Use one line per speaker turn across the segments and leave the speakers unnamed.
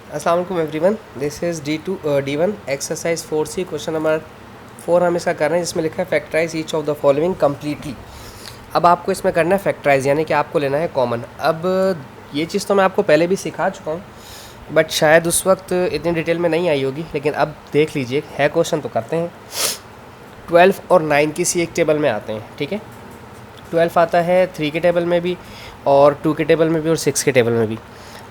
अस्सलाम वालेकुम everyone, this is D1 exercise 4C question number 4 हम इसका कर रहे हैं, जिसमें लिखा है factorise each of the following completely. अब आपको इसमें करना है फैक्टराइज, यानी कि आपको लेना है कॉमन। अब ये चीज़ तो मैं आपको पहले भी सिखा चुका हूँ, बट शायद उस वक्त इतनी डिटेल में नहीं आई होगी, लेकिन अब देख लीजिए, है क्वेश्चन तो करते हैं। 12 और 9 किसी एक टेबल में आते हैं, ठीक है। 12 आता है 3 के टेबल में भी, और 2 के टेबल में भी, और 6 के टेबल में भी,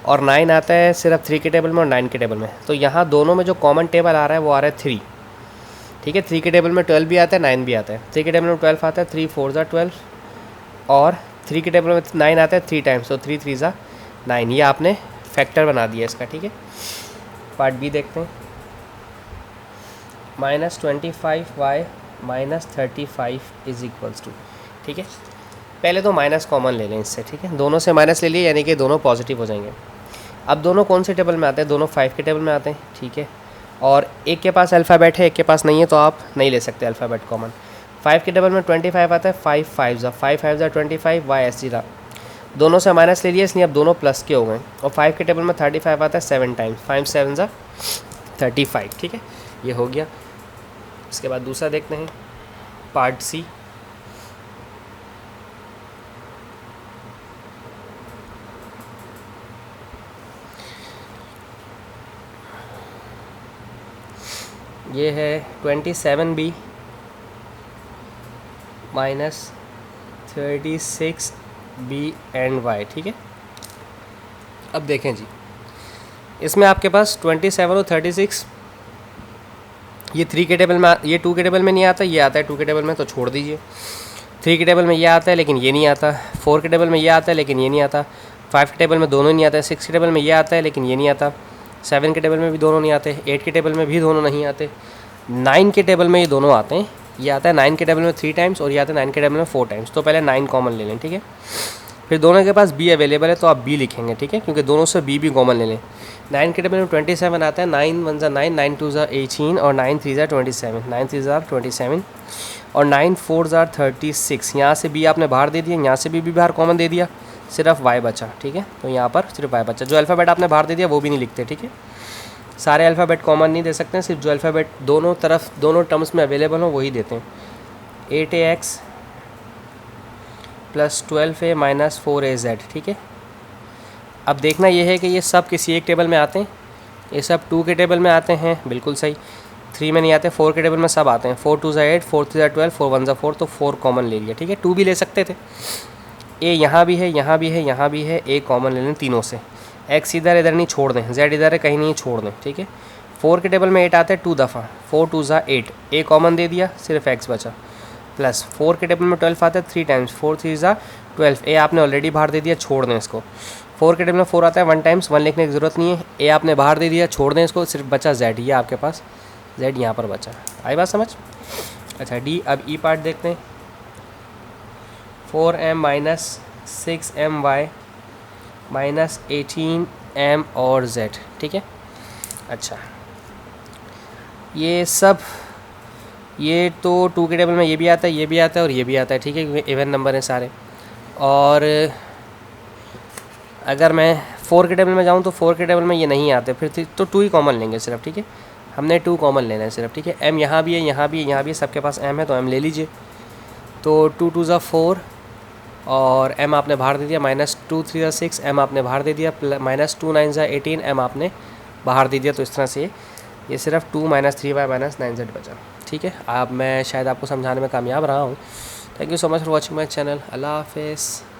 और 9 आता है सिर्फ 3 के टेबल में और 9 के टेबल में। तो यहाँ दोनों में जो कॉमन टेबल आ रहा है वो आ रहा है 3, ठीक है। 3 के टेबल में 12 भी आता है, 9 भी आता है। 3 के टेबल में 12 आता है, 3 4 ज़ा 12, और 3 के टेबल में 9 आता है 3 टाइम्स, तो 3 3 ज़ा 9। ये आपने फैक्टर बना दिया इसका, ठीक है। पार्ट बी देखते हैं। -25y -35 इज इक्वल्स टू, ठीक है। पहले तो माइनस कॉमन ले लें इससे, ठीक है। दोनों से माइनस ले लिए, यानी कि दोनों पॉजिटिव हो जाएंगे। अब दोनों कौन से टेबल में आते हैं? दोनों 5 के टेबल में आते हैं, ठीक है। और एक के पास अल्फ़ाबेट है, एक के पास नहीं है, तो आप नहीं ले सकते अल्फ़ाबेट कॉमन। 5 के टेबल में 25 आता है, 5 5 ज़ा 5 5 ज़ा 25, वाई एस जी रहा। दोनों से माइनस ले लिया, इसलिए अब दोनों प्लस के हो गए। और 5 के टेबल में 35 आता है 7 टाइम्स, 5 7 ज़ा 35, ठीक है। ये हो गया। इसके बाद दूसरा देखते हैं, पार्ट सी। ये है 27b -36b एंड वाई, ठीक है। अब देखें जी, इसमें आपके पास 27 और 36, ये 3 के टेबल में ये 2 के टेबल में नहीं आता, ये आता है 2 के टेबल में, तो छोड़ दीजिए। 3 के टेबल में ये आता है, लेकिन ये नहीं आता। 4 के टेबल में ये आता है, लेकिन ये नहीं आता। 5 के टेबल में दोनों नहीं आते। 6 के टेबल में ये आता है, लेकिन ये नहीं आता। 7 के टेबल में भी दोनों नहीं आते। 8 के टेबल में भी दोनों नहीं आते। 9 के टेबल में ये दोनों आते हैं। ये आता है 9 के टेबल में 3 टाइम्स, और ये आता है 9 के टेबल में 4 टाइम्स। तो पहले 9 कॉमन ले लें, ठीक है। फिर दोनों के पास बी अवेलेबल है, तो आप बी लिखेंगे, ठीक है, क्योंकि दोनों से बी भी कॉमन ले लें। 9 के टेबल में 27 आता है, 9 1 ज़ा 9, 9 2 ज़ा 18, और 9 3 ज़ा 27, 9 3 ज़ा 27, और 9 4 ज़ा 36। यहाँ से बी आपने बाहर दे दिया, यहाँ से भी बाहर कॉमन दे दिया, सिर्फ वाई बचा, ठीक है। तो यहाँ पर सिर्फ वाई बचा। जो अल्फ़ाबेट आपने बाहर दे दिया वो भी नहीं लिखते, ठीक है। सारे अल्फ़ाबेट कॉमन नहीं दे सकते हैं, सिर्फ जो अल्फ़ाबेट दोनों तरफ दोनों टर्म्स में अवेलेबल हो वही देते हैं। 8ax + 12a - 4az, ठीक है। अब देखना ये है कि ये सब किसी एक टेबल में आते हैं। ये सब 2 के टेबल में आते हैं, बिल्कुल सही। 3 में नहीं आते। 4 के टेबल में सब आते हैं। 4 2 ज़ा 8, 4 3 ज़ा 12, 4 1 ज़ा 4, तो 4 कॉमन ले लिया, ठीक है। 2 भी ले सकते थे। ए यहाँ भी है, यहाँ भी है, यहाँ भी है। ए कॉमन ले लें तीनों से। एक्स इधर इधर नहीं छोड़ दें, जेड इधर है कहीं नहीं छोड़ दें, ठीक है। 4 के टेबल में 8 आते हैं 2 दफ़ा, 4 2 ज़ा 8, ए कॉमन दे दिया, सिर्फ एक्स बचा। प्लस 4 के टेबल में 12 आता है 3 टाइम्स, 4 3 ज़ा 12, ए आपने ऑलरेडी बाहर दे दिया, छोड़ दें इसको। 4 के टेबल में 4 आता है 1 टाइम्स, 1 लिखने की ज़रूरत नहीं है। ए आपने बाहर दे दिया, छोड़ दें इसको, सिर्फ बचा जेड। ये आपके पास जेड यहाँ पर बचा। आई बात समझ? अच्छा डी। अब ई पार्ट देखते हैं। 4m - 6my - 18m और z, ठीक है। अच्छा, ये सब, ये तो 2 के टेबल में ये भी आता है, ये भी आता है, और ये भी आता है, ठीक है, क्योंकि इवन नंबर हैं सारे। और अगर मैं 4 के टेबल में जाऊँ तो 4 के टेबल में ये नहीं आते, फिर तो 2 ही कॉमन लेंगे सिर्फ, ठीक है। हमने 2 कॉमन लेना है सिर्फ, ठीक है। m यहाँ भी है, यहाँ भी है, यहाँ भी है, सबके पास m है, तो m ले लीजिए। तो 2 2 ज़ा 4, और m आपने बाहर दे दिया, -2 3 ज़ा 6, m आपने बाहर दे दिया, -2 9 ज़ा 18, m आपने बाहर दे दिया। तो इस तरह से ये सिर्फ 2 - 3y - 9z बचा, ठीक है। अब मैं शायद आपको समझाने में कामयाब रहा हूँ। Thank you so much for watching my channel. अल्लाह हाफिज़।